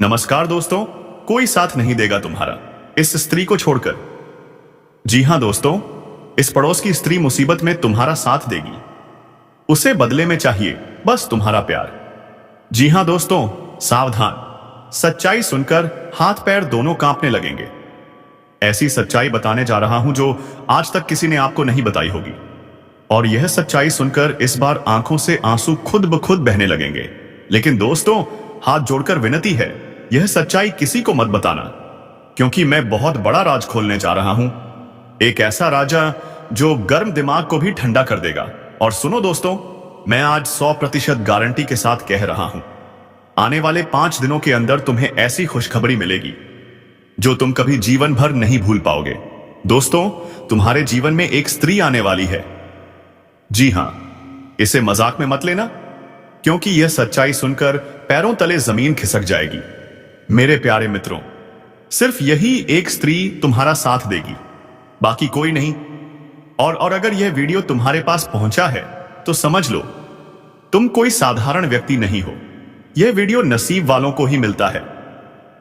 नमस्कार दोस्तों, कोई साथ नहीं देगा तुम्हारा इस स्त्री को छोड़कर। जी हां दोस्तों, इस पड़ोस की स्त्री मुसीबत में तुम्हारा साथ देगी। उसे बदले में चाहिए बस तुम्हारा प्यार। जी हां दोस्तों, सावधान, सच्चाई सुनकर हाथ पैर दोनों कांपने लगेंगे। ऐसी सच्चाई बताने जा रहा हूं जो आज तक किसी ने आपको नहीं बताई होगी। और यह सच्चाई सुनकर इस बार आंखों से आंसू खुद ब खुद बहने लगेंगे। लेकिन दोस्तों, हाथ जोड़कर विनती है, यह सच्चाई किसी को मत बताना, क्योंकि मैं बहुत बड़ा राज खोलने जा रहा हूं। एक ऐसा राजा जो गर्म दिमाग को भी ठंडा कर देगा। और सुनो दोस्तों, मैं आज 100% गारंटी के साथ कह रहा हूं, आने वाले 5 दिनों के अंदर तुम्हें ऐसी खुशखबरी मिलेगी जो तुम कभी जीवन भर नहीं भूल पाओगे। दोस्तों, तुम्हारे जीवन में एक स्त्री आने वाली है। जी हां, इसे मजाक में मत लेना, क्योंकि यह सच्चाई सुनकर पैरों तले जमीन खिसक जाएगी। मेरे प्यारे मित्रों, सिर्फ यही एक स्त्री तुम्हारा साथ देगी, बाकी कोई नहीं। और अगर यह वीडियो तुम्हारे पास पहुंचा है तो समझ लो, तुम कोई साधारण व्यक्ति नहीं हो। यह वीडियो नसीब वालों को ही मिलता है।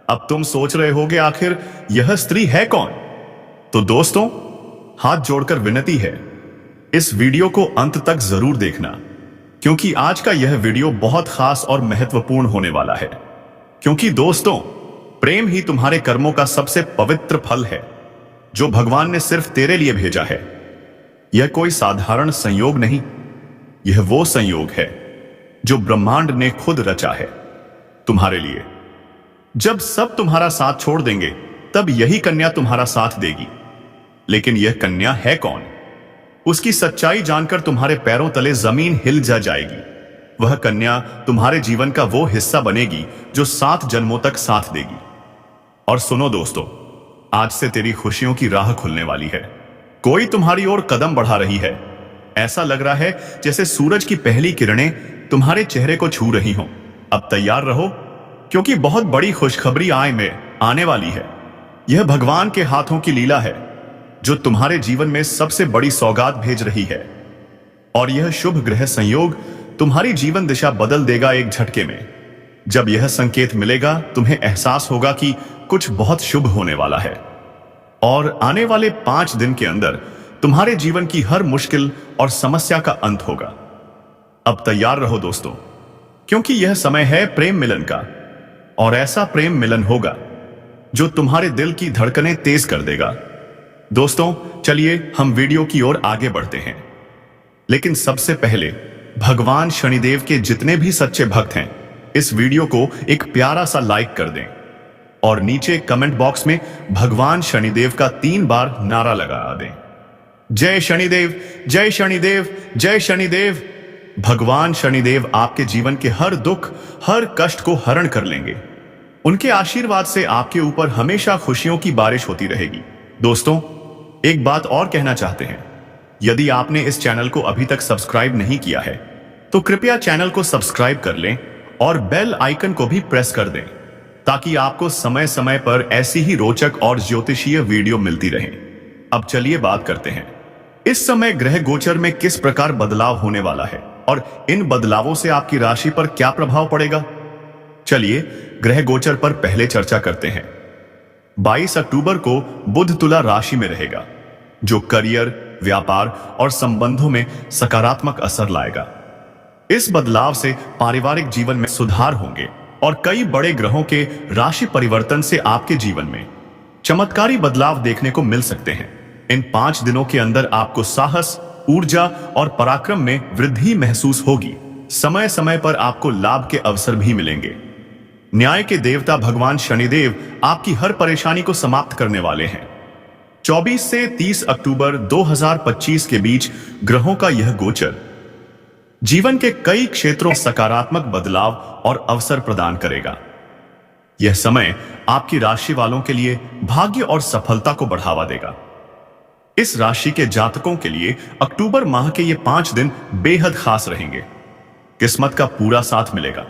अब तुम सोच रहे होगे, आखिर यह स्त्री है कौन? तो दोस्तों, हाथ जोड़कर विनती है, इस वीडियो को अंत तक जरूर देखना, क्योंकि आज का यह वीडियो बहुत खास और महत्वपूर्ण होने वाला है। क्योंकि दोस्तों, प्रेम ही तुम्हारे कर्मों का सबसे पवित्र फल है, जो भगवान ने सिर्फ तेरे लिए भेजा है। यह कोई साधारण संयोग नहीं, यह वो संयोग है जो ब्रह्मांड ने खुद रचा है तुम्हारे लिए। जब सब तुम्हारा साथ छोड़ देंगे, तब यही कन्या तुम्हारा साथ देगी। लेकिन यह कन्या है कौन? उसकी सच्चाई जानकर तुम्हारे पैरों तले जमीन हिल जा जाएगी। वह कन्या तुम्हारे जीवन का वो हिस्सा बनेगी जो 7 जन्मों तक साथ देगी। और सुनो दोस्तों, आज से तेरी खुशियों की राह खुलने वाली है। कोई तुम्हारी ओर कदम बढ़ा रही है। ऐसा लग रहा है जैसे सूरज की पहली किरणें तुम्हारे चेहरे को छू रही हों। अब तैयार रहो, क्योंकि बहुत बड़ी खुशखबरी आने वाली है। यह भगवान के हाथों की लीला है, जो तुम्हारे जीवन में सबसे बड़ी सौगात भेज रही है। और यह शुभ ग्रह संयोग तुम्हारी जीवन दिशा बदल देगा एक झटके में। जब यह संकेत मिलेगा, तुम्हें एहसास होगा कि कुछ बहुत शुभ होने वाला है। और आने वाले 5 दिन के अंदर तुम्हारे जीवन की हर मुश्किल और समस्या का अंत होगा। अब तैयार रहो दोस्तों, क्योंकि यह समय है प्रेम मिलन का। और ऐसा प्रेम मिलन होगा जो तुम्हारे दिल की धड़कनें तेज कर देगा। दोस्तों, चलिए हम वीडियो की ओर आगे बढ़ते हैं। लेकिन सबसे पहले भगवान शनिदेव के जितने भी सच्चे भक्त हैं, इस वीडियो को एक प्यारा सा लाइक कर दें और नीचे कमेंट बॉक्स में भगवान शनिदेव का 3 बार नारा लगा दें। जय शनिदेव, जय शनिदेव, जय शनिदेव। भगवान शनिदेव आपके जीवन के हर दुख, हर कष्ट को हरण कर लेंगे। उनके आशीर्वाद से आपके ऊपर हमेशा खुशियों की बारिश होती रहेगी। दोस्तों, एक बात और कहना चाहते हैं, यदि आपने इस चैनल को अभी तक सब्सक्राइब नहीं किया है, तो कृपया चैनल को सब्सक्राइब कर लें और बेल आइकन को भी प्रेस कर दें, ताकि आपको समय समय पर ऐसी ही रोचक और ज्योतिषीय वीडियो मिलती रहे। अब चलिए बात करते हैं, इस समय ग्रह गोचर में किस प्रकार बदलाव होने वाला है और इन बदलावों से आपकी राशि पर क्या प्रभाव पड़ेगा। चलिए ग्रह गोचर पर पहले चर्चा करते हैं। 22 अक्टूबर को बुध तुला राशि में रहेगा, जो करियर, व्यापार और संबंधों में सकारात्मक असर लाएगा। इस बदलाव से पारिवारिक जीवन में सुधार होंगे और कई बड़े ग्रहों के राशि परिवर्तन से आपके जीवन में चमत्कारी बदलाव देखने को मिल सकते हैं। इन 5 दिनों के अंदर आपको साहस, ऊर्जा और पराक्रम में वृद्धि महसूस होगी। समय समय पर आपको लाभ के अवसर भी मिलेंगे। न्याय के देवता भगवान शनिदेव आपकी हर परेशानी को समाप्त करने वाले हैं। 24 से 30 अक्टूबर 2025 के बीच ग्रहों का यह गोचर जीवन के कई क्षेत्रों में सकारात्मक बदलाव और अवसर प्रदान करेगा। यह समय आपकी राशि वालों के लिए भाग्य और सफलता को बढ़ावा देगा। इस राशि के जातकों के लिए अक्टूबर माह के ये 5 दिन बेहद खास रहेंगे। किस्मत का पूरा साथ मिलेगा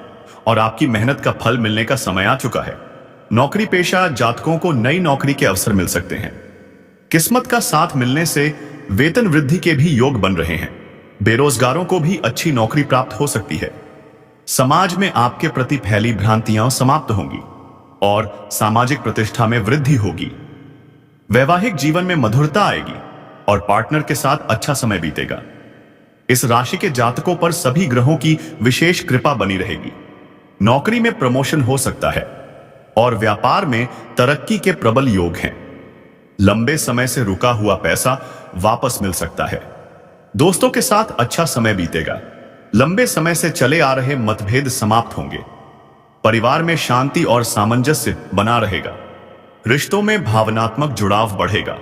और आपकी मेहनत का फल मिलने का समय आ चुका है। नौकरी पेशा जातकों को नई नौकरी के अवसर मिल सकते हैं। किस्मत का साथ मिलने से वेतन वृद्धि के भी योग बन रहे हैं। बेरोजगारों को भी अच्छी नौकरी प्राप्त हो सकती है। समाज में आपके प्रति फैली भ्रांतियां समाप्त होंगी। और सामाजिक प्रतिष्ठा में वृद्धि होगी। वैवाहिक जीवन में मधुरता आएगी और पार्टनर के साथ अच्छा समय बीतेगा। इस राशि के जातकों पर सभी ग्रहों की विशेष कृपा बनी रहेगी। नौकरी में प्रमोशन हो सकता है और व्यापार में तरक्की के प्रबल योग हैं। लंबे समय से रुका हुआ पैसा वापस मिल सकता है। दोस्तों के साथ अच्छा समय बीतेगा। लंबे समय से चले आ रहे मतभेद समाप्त होंगे। परिवार में शांति और सामंजस्य बना रहेगा। रिश्तों में भावनात्मक जुड़ाव बढ़ेगा।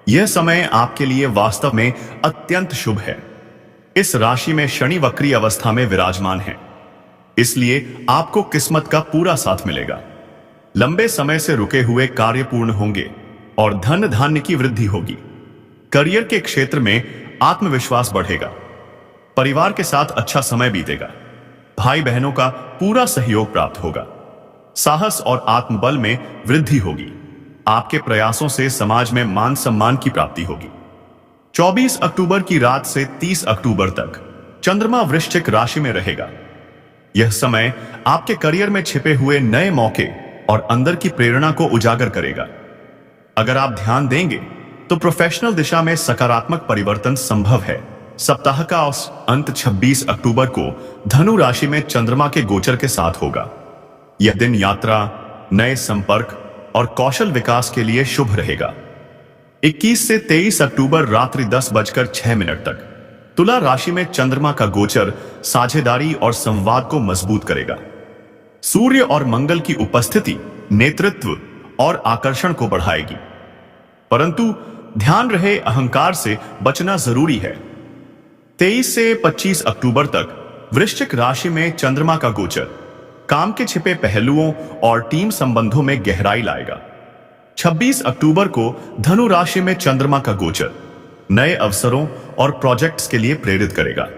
यह समय आपके लिए वास्तव में अत्यंत शुभ है। इस राशि में शनि वक्री अवस्था में विराजमान है, इसलिए आपको किस्मत का पूरा साथ मिलेगा। लंबे समय से रुके हुए कार्य पूर्ण होंगे और धन धान्य की वृद्धि होगी। करियर के क्षेत्र में आत्मविश्वास बढ़ेगा। परिवार के साथ अच्छा समय बीतेगा। भाई बहनों का पूरा सहयोग प्राप्त होगा। साहस और आत्मबल में वृद्धि होगी। आपके प्रयासों से समाज में मान सम्मान की प्राप्ति होगी। 24 अक्टूबर की रात से 30 अक्टूबर तक चंद्रमा वृश्चिक राशि में रहेगा। यह समय आपके करियर में छिपे हुए नए मौके और अंदर की प्रेरणा को उजागर करेगा। अगर आप ध्यान देंगे तो प्रोफेशनल दिशा में सकारात्मक परिवर्तन संभव है। सप्ताह का अंत 26 अक्टूबर को धनु राशि में चंद्रमा के गोचर के साथ होगा। यह दिन यात्रा, नए संपर्क और कौशल विकास के लिए शुभ रहेगा। 21 से 23 अक्टूबर रात्रि 10:06 तक तुला राशि में चंद्रमा का गोचर साझेदारी और संवाद को मजबूत करेगा। सूर्य और मंगल की उपस्थिति नेतृत्व और आकर्षण को बढ़ाएगी, परंतु ध्यान रहे अहंकार से बचना जरूरी है। 23 से 25 अक्टूबर तक वृश्चिक राशि में चंद्रमा का गोचर काम के छिपे पहलुओं और टीम संबंधों में गहराई लाएगा। 26 अक्टूबर को धनु राशि में चंद्रमा का गोचर नए अवसरों और प्रोजेक्ट्स के लिए प्रेरित करेगा।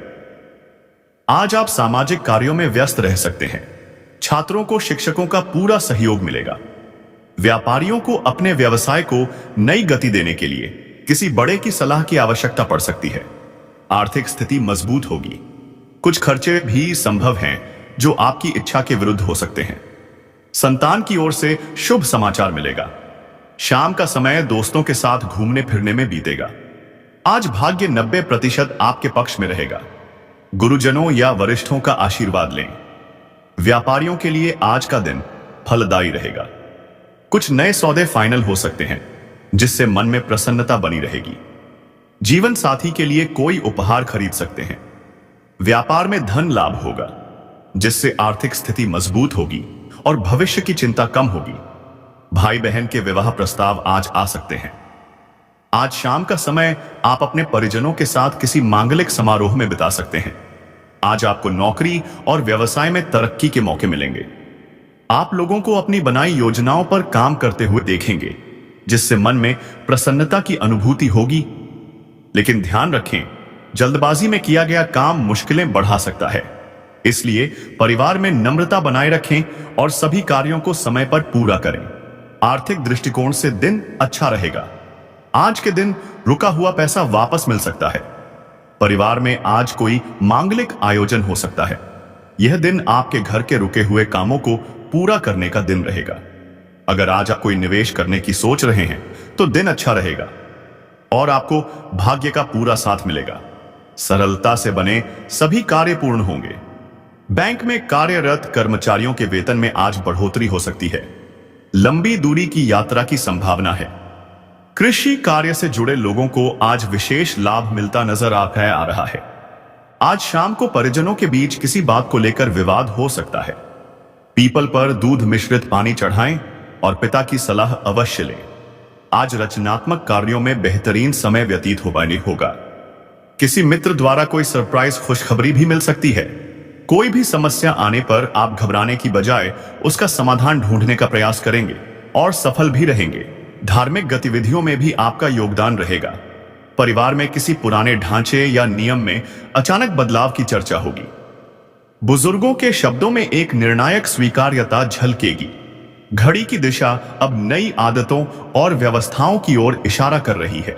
आज आप सामाजिक कार्यों में व्यस्त रह सकते हैं। छात्रों को शिक्षकों का पूरा सहयोग मिलेगा। व्यापारियों को अपने व्यवसाय को नई गति देने के लिए किसी बड़े की सलाह की आवश्यकता पड़ सकती है। आर्थिक स्थिति मजबूत होगी। कुछ खर्चे भी संभव हैं जो आपकी इच्छा के विरुद्ध हो सकते हैं। संतान की ओर से शुभ समाचार मिलेगा। शाम का समय दोस्तों के साथ घूमने फिरने में बीतेगा। आज भाग्य 90% आपके पक्ष में रहेगा। गुरुजनों या वरिष्ठों का आशीर्वाद लें। व्यापारियों के लिए आज का दिन फलदायी रहेगा। कुछ नए सौदे फाइनल हो सकते हैं जिससे मन में प्रसन्नता बनी रहेगी। जीवन साथी के लिए कोई उपहार खरीद सकते हैं। व्यापार में धन लाभ होगा जिससे आर्थिक स्थिति मजबूत होगी और भविष्य की चिंता कम होगी। भाई बहन के विवाह प्रस्ताव आज आ सकते हैं। आज शाम का समय आप अपने परिजनों के साथ किसी मांगलिक समारोह में बिता सकते हैं। आज आपको नौकरी और व्यवसाय में तरक्की के मौके मिलेंगे। आप लोगों को अपनी बनाई योजनाओं पर काम करते हुए देखेंगे जिससे मन में प्रसन्नता की अनुभूति होगी। लेकिन ध्यान रखें, जल्दबाजी में किया गया काम मुश्किलें बढ़ा सकता है, इसलिए परिवार में नम्रता बनाए रखें और सभी कार्यों को समय पर पूरा करें। आर्थिक दृष्टिकोण से दिन अच्छा रहेगा। आज के दिन रुका हुआ पैसा वापस मिल सकता है। परिवार में आज कोई मांगलिक आयोजन हो सकता है। यह दिन आपके घर के रुके हुए कामों को पूरा करने का दिन रहेगा। अगर आज आप कोई निवेश करने की सोच रहे हैं तो दिन अच्छा रहेगा और आपको भाग्य का पूरा साथ मिलेगा। सरलता से बने सभी कार्य पूर्ण होंगे। बैंक में कार्यरत कर्मचारियों के वेतन में आज बढ़ोतरी हो सकती है। लंबी दूरी की यात्रा की संभावना है। कृषि कार्य से जुड़े लोगों को आज विशेष लाभ मिलता नजर आ रहा है। आज शाम को परिजनों के बीच किसी बात को लेकर विवाद हो सकता है। पीपल पर दूध मिश्रित पानी चढ़ाएं और पिता की सलाह अवश्य लें। आज रचनात्मक कार्यों में बेहतरीन समय व्यतीत होगा। किसी मित्र द्वारा कोई सरप्राइज खुशखबरी भी मिल सकती है। कोई भी समस्या आने पर आप घबराने की बजाय उसका समाधान ढूंढने का प्रयास करेंगे और सफल भी रहेंगे। धार्मिक गतिविधियों में भी आपका योगदान रहेगा। परिवार में किसी पुराने ढांचे या नियम में अचानक बदलाव की चर्चा होगी। बुजुर्गों के शब्दों में एक निर्णायक स्वीकार्यता झलकेगी। घड़ी की दिशा अब नई आदतों और व्यवस्थाओं की ओर इशारा कर रही है।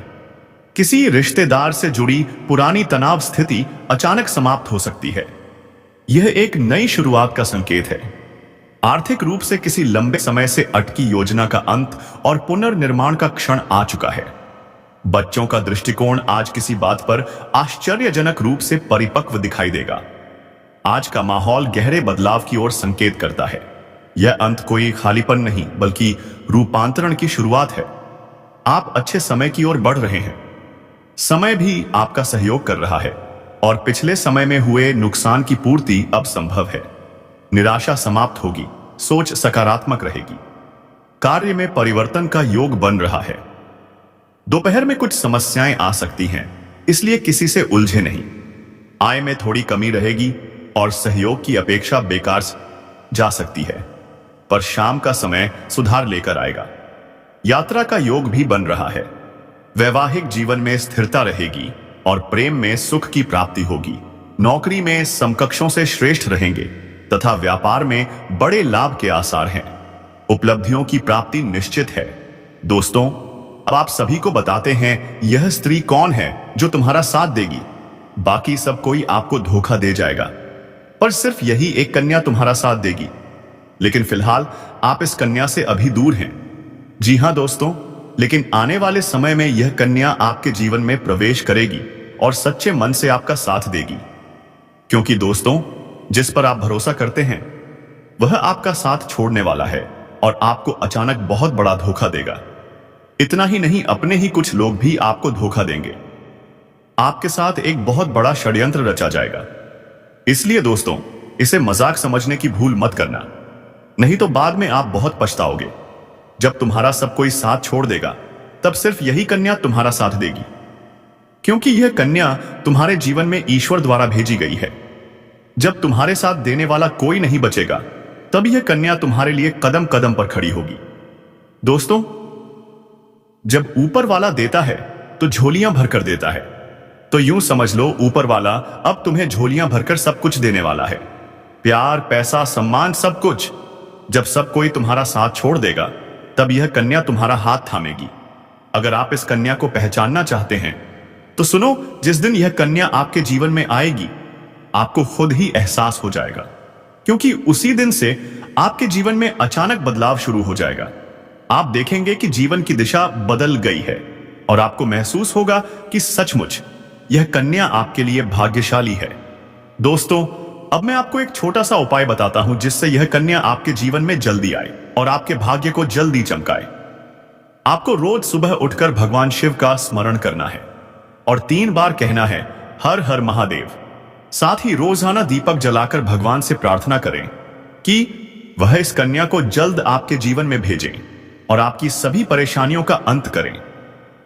किसी रिश्तेदार से जुड़ी पुरानी तनाव स्थिति अचानक समाप्त हो सकती है। यह एक नई शुरुआत का संकेत है। आर्थिक रूप से किसी लंबे समय से अटकी योजना का अंत और पुनर्निर्माण का क्षण आ चुका है। बच्चों का दृष्टिकोण आज किसी बात पर आश्चर्यजनक रूप से परिपक्व दिखाई देगा। आज का माहौल गहरे बदलाव की ओर संकेत करता है। यह अंत कोई खालीपन नहीं बल्कि रूपांतरण की शुरुआत है। आप अच्छे समय की ओर बढ़ रहे हैं। समय भी आपका सहयोग कर रहा है और पिछले समय में हुए नुकसान की पूर्ति अब संभव है। निराशा समाप्त होगी, सोच सकारात्मक रहेगी। कार्य में परिवर्तन का योग बन रहा है। दोपहर में कुछ समस्याएं आ सकती हैं, इसलिए किसी से उलझे नहीं। आय में थोड़ी कमी रहेगी और सहयोग की अपेक्षा बेकार जा सकती है, पर शाम का समय सुधार लेकर आएगा। यात्रा का योग भी बन रहा है। वैवाहिक जीवन में स्थिरता रहेगी और प्रेम में सुख की प्राप्ति होगी। नौकरी में समकक्षों से श्रेष्ठ रहेंगे तथा व्यापार में बड़े लाभ के आसार हैं। उपलब्धियों की प्राप्ति निश्चित है। दोस्तों, अब आप सभी को बताते हैं यह स्त्री कौन है जो तुम्हारा साथ देगी। बाकी सब कोई आपको धोखा दे जाएगा, पर सिर्फ यही एक कन्या तुम्हारा साथ देगी। लेकिन फिलहाल आप इस कन्या से अभी दूर हैं। जी हां दोस्तों, लेकिन आने वाले समय में यह कन्या आपके जीवन में प्रवेश करेगी और सच्चे मन से आपका साथ देगी। क्योंकि दोस्तों, जिस पर आप भरोसा करते हैं वह आपका साथ छोड़ने वाला है और आपको अचानक बहुत बड़ा धोखा देगा। इतना ही नहीं, अपने ही कुछ लोग भी आपको धोखा देंगे। आपके साथ एक बहुत बड़ा षड्यंत्र रचा जाएगा। इसलिए दोस्तों, इसे मजाक समझने की भूल मत करना, नहीं तो बाद में आप बहुत पछताओगे। जब तुम्हारा सब कोई साथ छोड़ देगा तब सिर्फ यही कन्या तुम्हारा साथ देगी, क्योंकि यह कन्या तुम्हारे जीवन में ईश्वर द्वारा भेजी गई है। जब तुम्हारे साथ देने वाला कोई नहीं बचेगा तब यह कन्या तुम्हारे लिए कदम कदम पर खड़ी होगी। दोस्तों, जब ऊपर वाला देता है तो झोलियां भरकर देता है, तो यूं समझ लो ऊपर वाला अब तुम्हें झोलियां भरकर सब कुछ देने वाला है। प्यार, पैसा, सम्मान, सब कुछ। जब सब कोई तुम्हारा साथ छोड़ देगा तब यह कन्या तुम्हारा हाथ थामेगी। अगर आप इस कन्या को पहचानना चाहते हैं तो सुनो, जिस दिन यह कन्या आपके जीवन में आएगी आपको खुद ही एहसास हो जाएगा, क्योंकि उसी दिन से आपके जीवन में अचानक बदलाव शुरू हो जाएगा। आप देखेंगे कि जीवन की दिशा बदल गई है और आपको महसूस होगा कि सचमुच यह कन्या आपके लिए भाग्यशाली है। दोस्तों, अब मैं आपको एक छोटा सा उपाय बताता हूं जिससे यह कन्या आपके जीवन में जल्दी आए और आपके भाग्य को जल्दी चमकाए। आपको रोज सुबह उठकर भगवान शिव का स्मरण करना है और 3 बार कहना है, हर हर महादेव। साथ ही रोजाना दीपक जलाकर भगवान से प्रार्थना करें कि वह इस कन्या को जल्द आपके जीवन में भेजें और आपकी सभी परेशानियों का अंत करें।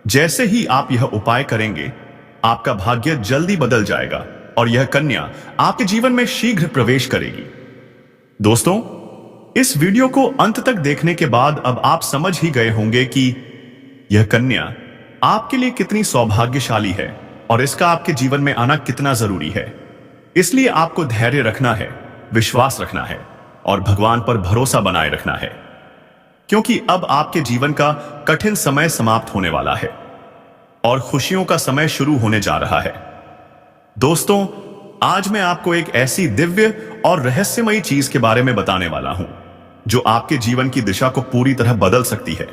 जैसे ही आप यह उपाय करेंगे आपका भाग्य जल्दी बदल जाएगा और यह कन्या आपके जीवन में शीघ्र प्रवेश करेगी। दोस्तों, इस वीडियो को अंत तक देखने के बाद अब आप समझ ही गए होंगे कि यह कन्या आपके लिए कितनी सौभाग्यशाली है और इसका आपके जीवन में आना कितना जरूरी है। इसलिए आपको धैर्य रखना है, विश्वास रखना है और भगवान पर भरोसा बनाए रखना है, क्योंकि अब आपके जीवन का कठिन समय समाप्त होने वाला है और खुशियों का समय शुरू होने जा रहा है। दोस्तों, आज मैं आपको एक ऐसी दिव्य और रहस्यमयी चीज के बारे में बताने वाला हूं जो आपके जीवन की दिशा को पूरी तरह बदल सकती है।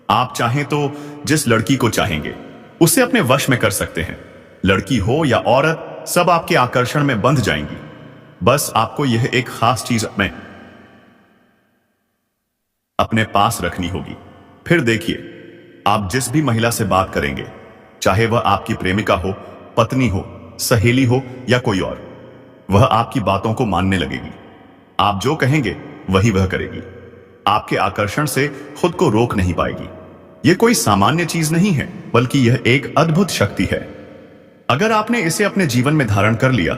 आप चाहें तो जिस लड़की को चाहेंगे उसे अपने वश में कर सकते हैं। लड़की हो या औरत, सब आपके आकर्षण में बंध जाएंगी। बस आपको यह एक खास चीज अपने पास रखनी होगी। फिर देखिए, आप जिस भी महिला से बात करेंगे, चाहे वह आपकी प्रेमिका हो, पत्नी हो, सहेली हो या कोई और, वह आपकी बातों को मानने लगेगी। आप जो कहेंगे वही वह करेगी। आपके आकर्षण से खुद को रोक नहीं पाएगी। यह कोई सामान्य चीज नहीं है, बल्कि यह एक अद्भुत शक्ति है। अगर आपने इसे अपने जीवन में धारण कर लिया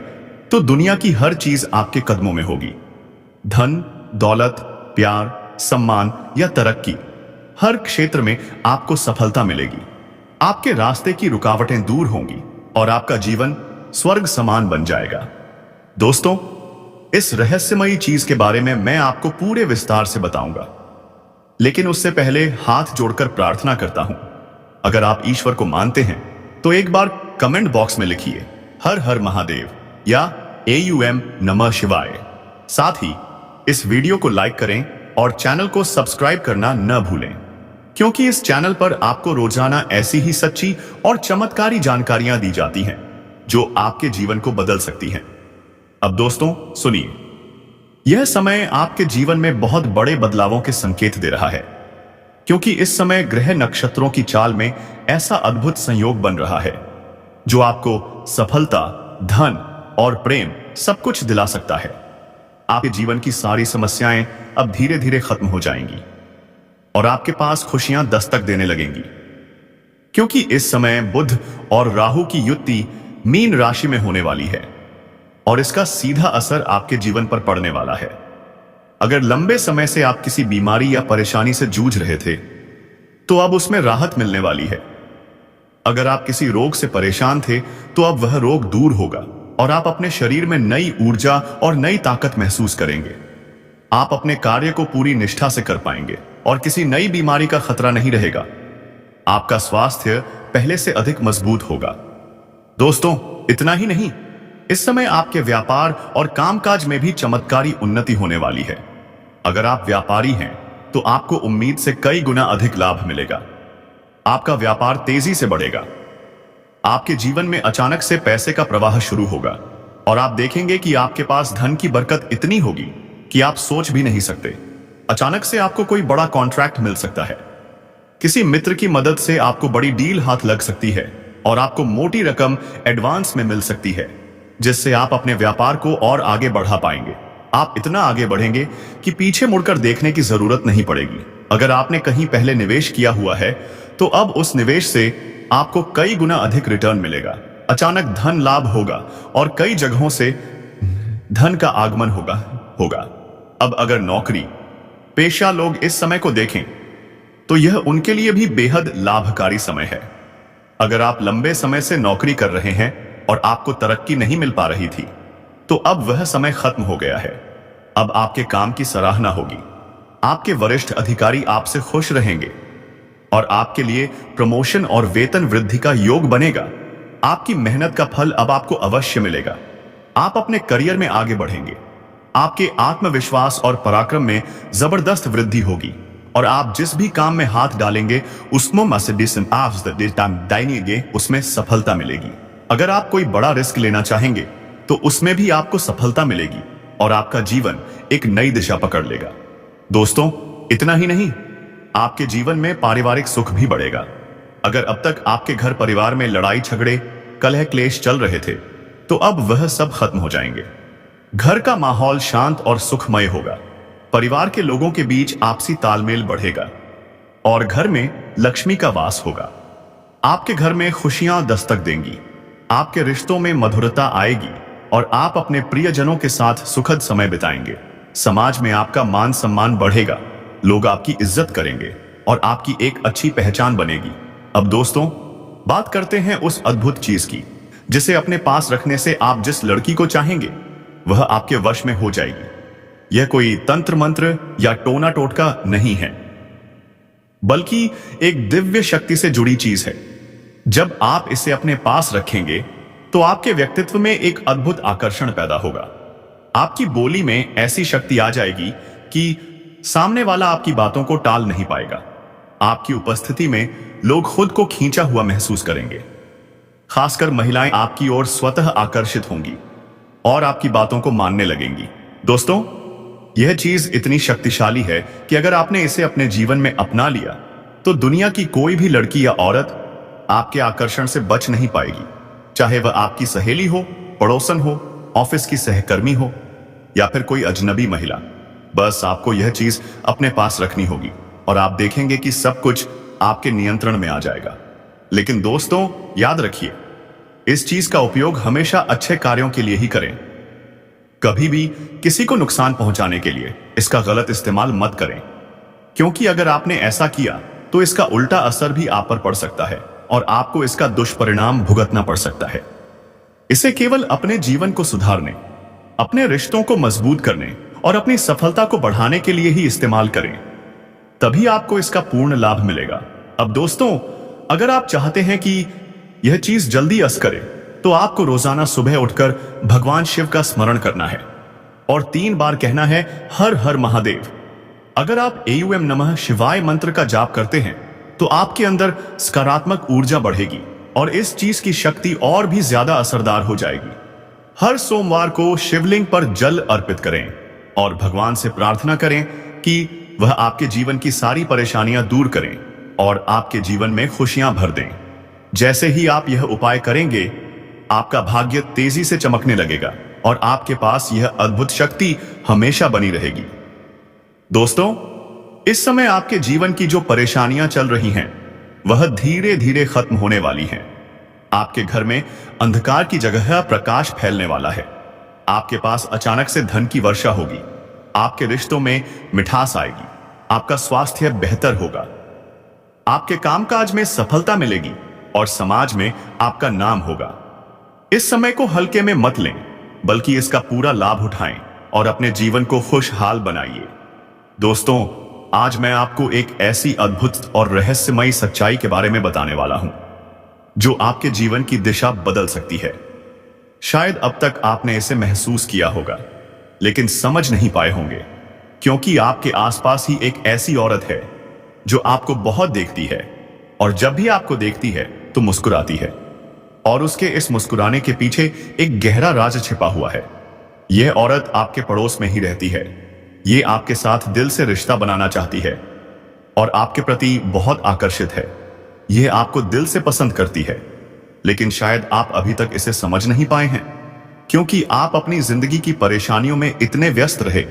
तो दुनिया की हर चीज आपके कदमों में होगी। धन, दौलत, प्यार, सम्मान या तरक्की, हर क्षेत्र में आपको सफलता मिलेगी। आपके रास्ते की रुकावटें दूर होंगी और आपका जीवन स्वर्ग समान बन जाएगा। दोस्तों, इस रहस्यमयी चीज के बारे में मैं आपको पूरे विस्तार से बताऊंगा, लेकिन उससे पहले हाथ जोड़कर प्रार्थना करता हूं। अगर आप ईश्वर को मानते हैं तो एक बार कमेंट बॉक्स में लिखिए हर हर महादेव या AUM नमः शिवाय। साथ ही इस वीडियो को लाइक करें और चैनल को सब्सक्राइब करना न भूलें, क्योंकि इस चैनल पर आपको रोजाना ऐसी ही सच्ची और चमत्कारी जानकारियां दी जाती हैं जो आपके जीवन को बदल सकती हैं। अब दोस्तों सुनिए, यह समय आपके जीवन में बहुत बड़े बदलावों के संकेत दे रहा है, क्योंकि इस समय ग्रह नक्षत्रों की चाल में ऐसा अद्भुत संयोग बन रहा है जो आपको सफलता, धन और प्रेम सब कुछ दिला सकता है। आपके जीवन की सारी समस्याएं अब धीरे धीरे खत्म हो जाएंगी और आपके पास खुशियां दस्तक देने लगेंगी, क्योंकि इस समय बुध और राहु की युति मीन राशि में होने वाली है और इसका सीधा असर आपके जीवन पर पड़ने वाला है। अगर लंबे समय से आप किसी बीमारी या परेशानी से जूझ रहे थे तो अब उसमें राहत मिलने वाली है। अगर आप किसी रोग से परेशान थे तो अब वह रोग दूर होगा और आप अपने शरीर में नई ऊर्जा और नई ताकत महसूस करेंगे। आप अपने कार्य को पूरी निष्ठा से कर पाएंगे और किसी नई बीमारी का खतरा नहीं रहेगा। आपका स्वास्थ्य पहले से अधिक मजबूत होगा। दोस्तों इतना ही नहीं, इस समय आपके व्यापार और कामकाज में भी चमत्कारी उन्नति होने वाली है। अगर आप व्यापारी हैं तो आपको उम्मीद से कई गुना अधिक लाभ मिलेगा। आपका व्यापार तेजी से बढ़ेगा। आपके जीवन में अचानक से पैसे का प्रवाह शुरू होगा और आप देखेंगे कि आपके पास धन की बरकत इतनी होगी कि आप सोच भी नहीं सकते। अचानक से आपको कोई बड़ा कॉन्ट्रैक्ट मिल सकता है। किसी मित्र की मदद से आपको बड़ी डील हाथ लग सकती है और आपको मोटी रकम एडवांस में मिल सकती है, जिससे आप अपने व्यापार को और आगे बढ़ा पाएंगे। आप इतना आगे बढ़ेंगे कि पीछे मुड़कर देखने की जरूरत नहीं पड़ेगी। अगर आपने कहीं पहले निवेश किया हुआ है तो अब उस निवेश से आपको कई गुना अधिक रिटर्न मिलेगा। अचानक धन लाभ होगा और कई जगहों से धन का आगमन होगा। अब अगर नौकरी पेशा लोग इस समय को देखें तो यह उनके लिए भी बेहद लाभकारी समय है। अगर आप लंबे समय से नौकरी कर रहे हैं और आपको तरक्की नहीं मिल पा रही थी तो अब वह समय खत्म हो गया है। अब आपके काम की सराहना होगी। आपके वरिष्ठ अधिकारी आपसे खुश रहेंगे और आपके लिए प्रमोशन और वेतन वृद्धि का योग बनेगा। आपकी मेहनत का फल अब आपको अवश्य मिलेगा। आप अपने करियर में आगे बढ़ेंगे। आपके आत्मविश्वास और पराक्रम में जबरदस्त वृद्धि होगी और आप जिस भी काम में हाथ डालेंगे उसमें सफलता मिलेगी। अगर आप कोई बड़ा रिस्क लेना चाहेंगे तो उसमें भी आपको सफलता मिलेगी और आपका जीवन एक नई दिशा पकड़ लेगा। दोस्तों इतना ही नहीं, आपके जीवन में पारिवारिक सुख भी बढ़ेगा। अगर अब तक आपके घर परिवार में लड़ाई झगड़े, कलह क्लेश चल रहे थे तो अब वह सब खत्म हो जाएंगे। घर का माहौल शांत और सुखमय होगा। परिवार के लोगों के बीच आपसी तालमेल बढ़ेगा और घर में लक्ष्मी का वास होगा। आपके घर में खुशियां दस्तक देंगी। आपके रिश्तों में मधुरता आएगी और आप अपने प्रियजनों के साथ सुखद समय बिताएंगे। समाज में आपका मान सम्मान बढ़ेगा। लोग आपकी इज्जत करेंगे और आपकी एक अच्छी पहचान बनेगी। अब दोस्तों बात करते हैं उस अद्भुत चीज की जिसे अपने पास रखने से आप जिस लड़की को चाहेंगे वह आपके वश में हो जाएगी। यह कोई तंत्र मंत्र या टोना टोटका नहीं है, बल्कि एक दिव्य शक्ति से जुड़ी चीज है। जब आप इसे अपने पास रखेंगे तो आपके व्यक्तित्व में एक अद्भुत आकर्षण पैदा होगा। आपकी बोली में ऐसी शक्ति आ जाएगी कि सामने वाला आपकी बातों को टाल नहीं पाएगा। आपकी उपस्थिति में लोग खुद को खींचा हुआ महसूस करेंगे। खासकर महिलाएं आपकी ओर स्वतः आकर्षित होंगी और आपकी बातों को मानने लगेंगी। दोस्तों यह चीज इतनी शक्तिशाली है कि अगर आपने इसे अपने जीवन में अपना लिया तो दुनिया की कोई भी लड़की या औरत आपके आकर्षण से बच नहीं पाएगी। चाहे वह आपकी सहेली हो, पड़ोसन हो, ऑफिस की सहकर्मी हो या फिर कोई अजनबी महिला। बस आपको यह चीज अपने पास रखनी होगी और आप देखेंगे कि सब कुछ आपके नियंत्रण में आ जाएगा। लेकिन दोस्तों याद रखिए, इस चीज का उपयोग हमेशा अच्छे कार्यों के लिए ही करें। कभी भी किसी को नुकसान पहुंचाने के लिए इसका गलत इस्तेमाल मत करें, क्योंकि अगर आपने ऐसा किया तो इसका उल्टा असर भी आप पर पड़ सकता है और आपको इसका दुष्परिणाम भुगतना पड़ सकता है। इसे केवल अपने जीवन को सुधारने, अपने रिश्तों को मजबूत करने और अपनी सफलता को बढ़ाने के लिए ही इस्तेमाल करें, तभी आपको इसका पूर्ण लाभ मिलेगा। अब दोस्तों अगर आप चाहते हैं कि यह चीज जल्दी असर करे तो आपको रोजाना सुबह उठकर भगवान शिव का स्मरण करना है और 3 बार कहना है हर हर महादेव। अगर आप एयूएम नमः शिवाय मंत्र का जाप करते हैं तो आपके अंदर सकारात्मक ऊर्जा बढ़ेगी और इस चीज की शक्ति और भी ज्यादा असरदार हो जाएगी। हर सोमवार को शिवलिंग पर जल अर्पित करें और भगवान से प्रार्थना करें कि वह आपके जीवन की सारी परेशानियां दूर करें और आपके जीवन में खुशियां भर दें। जैसे ही आप यह उपाय करेंगे, आपका भाग्य तेजी से चमकने लगेगा और आपके पास यह अद्भुत शक्ति हमेशा बनी रहेगी। दोस्तों, इस समय आपके जीवन की जो परेशानियां चल रही हैं, वह धीरे धीरे खत्म होने वाली हैं। आपके घर में अंधकार की जगह प्रकाश फैलने वाला है। आपके पास अचानक से धन की वर्षा होगी। आपके रिश्तों में मिठास आएगी। आपका स्वास्थ्य बेहतर होगा। आपके कामकाज में सफलता मिलेगी और समाज में आपका नाम होगा। इस समय को हल्के में मत लें, बल्कि इसका पूरा लाभ उठाएं और अपने जीवन को खुशहाल बनाइए। दोस्तों, आज मैं आपको एक ऐसी अद्भुत और रहस्यमयी सच्चाई के बारे में बताने वाला हूं जो आपके जीवन की दिशा बदल सकती है। शायद अब तक आपने इसे महसूस किया होगा, लेकिन समझ नहीं पाए होंगे, क्योंकि आपके आसपास ही एक ऐसी औरत है जो आपको बहुत देखती है और जब भी आपको देखती है तो मुस्कुराती है, और उसके इस मुस्कुराने के पीछे एक गहरा राज छिपा हुआ है। यह औरत आपके पड़ोस में ही रहती है। ये आपके साथ दिल से रिश्ता बनाना चाहती है और आपके प्रति बहुत आकर्षित है। यह आपको दिल से पसंद करती है, लेकिन शायद आप अभी तक इसे समझ नहीं पाए हैं, क्योंकि आप अपनी जिंदगी की परेशानियों में इतने व्यस्त रहे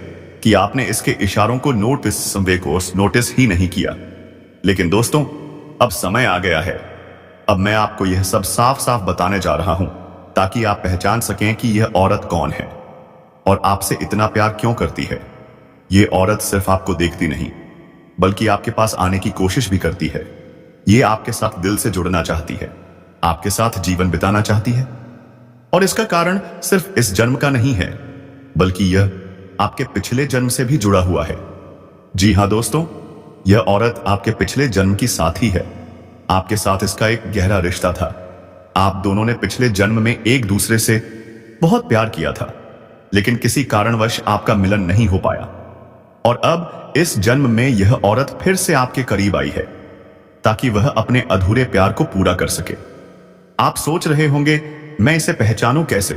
कि आपने इसके इशारों को नोटिस ही नहीं किया। लेकिन दोस्तों, अब समय आ गया है। अब मैं आपको यह सब साफ साफ बताने जा रहा हूं, ताकि आप पहचान सकें कि यह औरत कौन है और आपसे इतना प्यार क्यों करती है। ये औरत सिर्फ आपको देखती नहीं, बल्कि आपके पास आने की कोशिश भी करती है। ये आपके साथ दिल से जुड़ना चाहती है, आपके साथ जीवन बिताना चाहती है, और इसका कारण सिर्फ इस जन्म का नहीं है, बल्कि यह आपके पिछले जन्म से भी जुड़ा हुआ है। जी हां दोस्तों, यह औरत आपके पिछले जन्म की साथी है। आपके साथ इसका एक गहरा रिश्ता था। आप दोनों ने पिछले जन्म में एक दूसरे से बहुत प्यार किया था, लेकिन किसी कारणवश आपका मिलन नहीं हो पाया, और अब इस जन्म में यह औरत फिर से आपके करीब आई है ताकि वह अपने अधूरे प्यार को पूरा कर सके। आप सोच रहे होंगे, मैं इसे पहचानूं कैसे?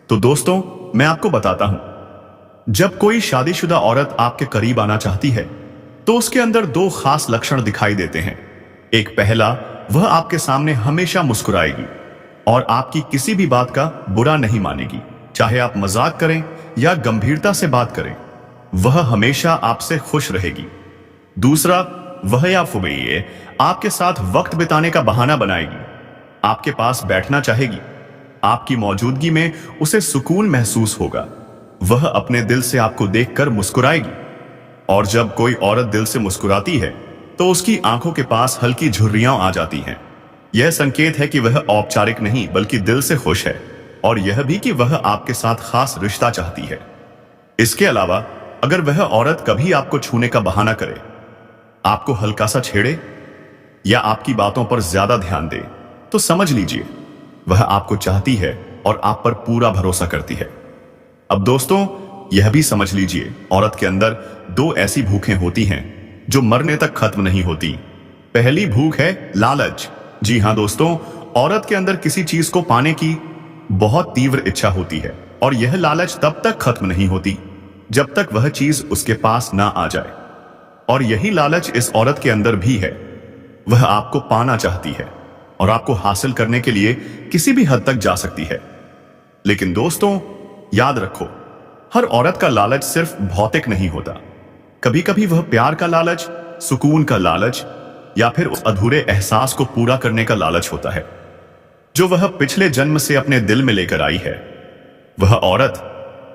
तो दोस्तों, मैं आपको बताता हूं। जब कोई शादीशुदा औरत आपके करीब आना चाहती है तो उसके अंदर 2 खास लक्षण दिखाई देते हैं। एक पहला, वह आपके सामने हमेशा मुस्कुराएगी और आपकी किसी भी बात का बुरा नहीं मानेगी, चाहे आप मजाक करें या गंभीरता से बात करें, वह हमेशा आपसे खुश रहेगी। दूसरा, वह या फुबैये आपके साथ वक्त बिताने का बहाना बनाएगी, आपके पास बैठना चाहेगी। आपकी मौजूदगी में उसे सुकून महसूस होगा। वह अपने दिल से आपको देखकर मुस्कुराएगी, और जब कोई औरत दिल से मुस्कुराती है तो उसकी आंखों के पास हल्की झुर्रियां आ जाती हैं। यह संकेत है कि वह औपचारिक नहीं बल्कि दिल से खुश है, और यह भी कि वह आपके साथ खास रिश्ता चाहती है। इसके अलावा अगर वह औरत कभी आपको छूने का बहाना करे, आपको हल्का सा छेड़े या आपकी बातों पर ज्यादा ध्यान दे, तो समझ लीजिए वह आपको चाहती है और आप पर पूरा भरोसा करती है। अब दोस्तों, यह भी समझ लीजिए, औरत के अंदर 2 ऐसी भूखें होती हैं जो मरने तक खत्म नहीं होती। पहली भूख है लालच। जी हां दोस्तों, औरत के अंदर किसी चीज को पाने की बहुत तीव्र इच्छा होती है, और यह लालच तब तक खत्म नहीं होती जब तक वह चीज उसके पास ना आ जाए। और यही लालच इस औरत के अंदर भी है। वह आपको पाना चाहती है और आपको हासिल करने के लिए किसी भी हद तक जा सकती है। लेकिन दोस्तों, याद रखो, हर औरत का लालच सिर्फ भौतिक नहीं होता। कभी कभी वह प्यार का लालच, सुकून का लालच, या फिर उस अधूरे एहसास को पूरा करने का लालच होता है जो वह पिछले जन्म से अपने दिल में लेकर आई है। वह औरत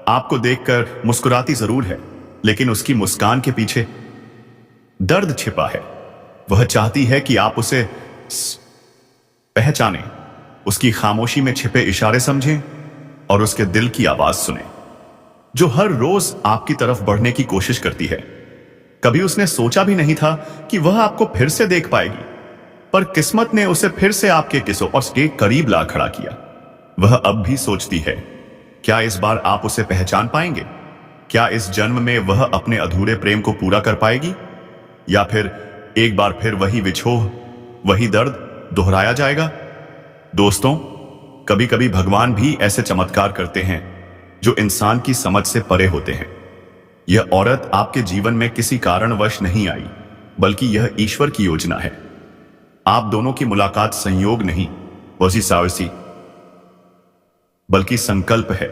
आपको देखकर मुस्कुराती जरूर है, लेकिन उसकी मुस्कान के पीछे दर्द छिपा है। वह चाहती है कि आप उसे पहचानें, उसकी खामोशी में छिपे इशारे समझें और उसके दिल की आवाज सुनें, जो हर रोज आपकी तरफ बढ़ने की कोशिश करती है। कभी उसने सोचा भी नहीं था कि वह आपको फिर से देख पाएगी, पर किस्मत ने उसे फिर से आपके किसों और के करीब ला खड़ा किया। वह अब भी सोचती है, क्या इस बार आप उसे पहचान पाएंगे? क्या इस जन्म में वह अपने अधूरे प्रेम को पूरा कर पाएगी, या फिर एक बार फिर वही विछोह, वही दर्द दोहराया जाएगा। दोस्तों, कभी कभी भगवान भी ऐसे चमत्कार करते हैं जो इंसान की समझ से परे होते हैं। यह औरत आपके जीवन में किसी कारणवश नहीं आई, बल्कि यह ईश्वर की योजना है। आप दोनों की मुलाकात संयोग नहीं, वजीसावसी, बल्कि संकल्प है।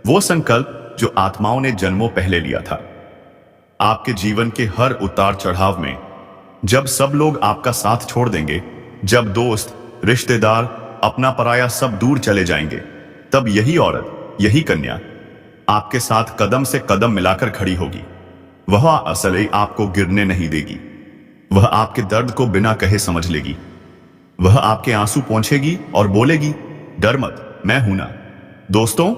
वो संकल्प जो आत्माओं ने जन्मों पहले लिया था। आपके जीवन के हर उतार चढ़ाव में, जब सब लोग आपका साथ छोड़ देंगे, जब दोस्त, रिश्तेदार, अपना पराया सब दूर चले जाएंगे, तब यही औरत, यही कन्या आपके साथ कदम से कदम मिलाकर खड़ी होगी। वह असली आपको गिरने नहीं देगी। वह आपके दर्द को बिना कहे समझ लेगी। वह आपके आंसू पोंछेगी और बोलेगी, डर मत, मैं हूं ना। दोस्तों,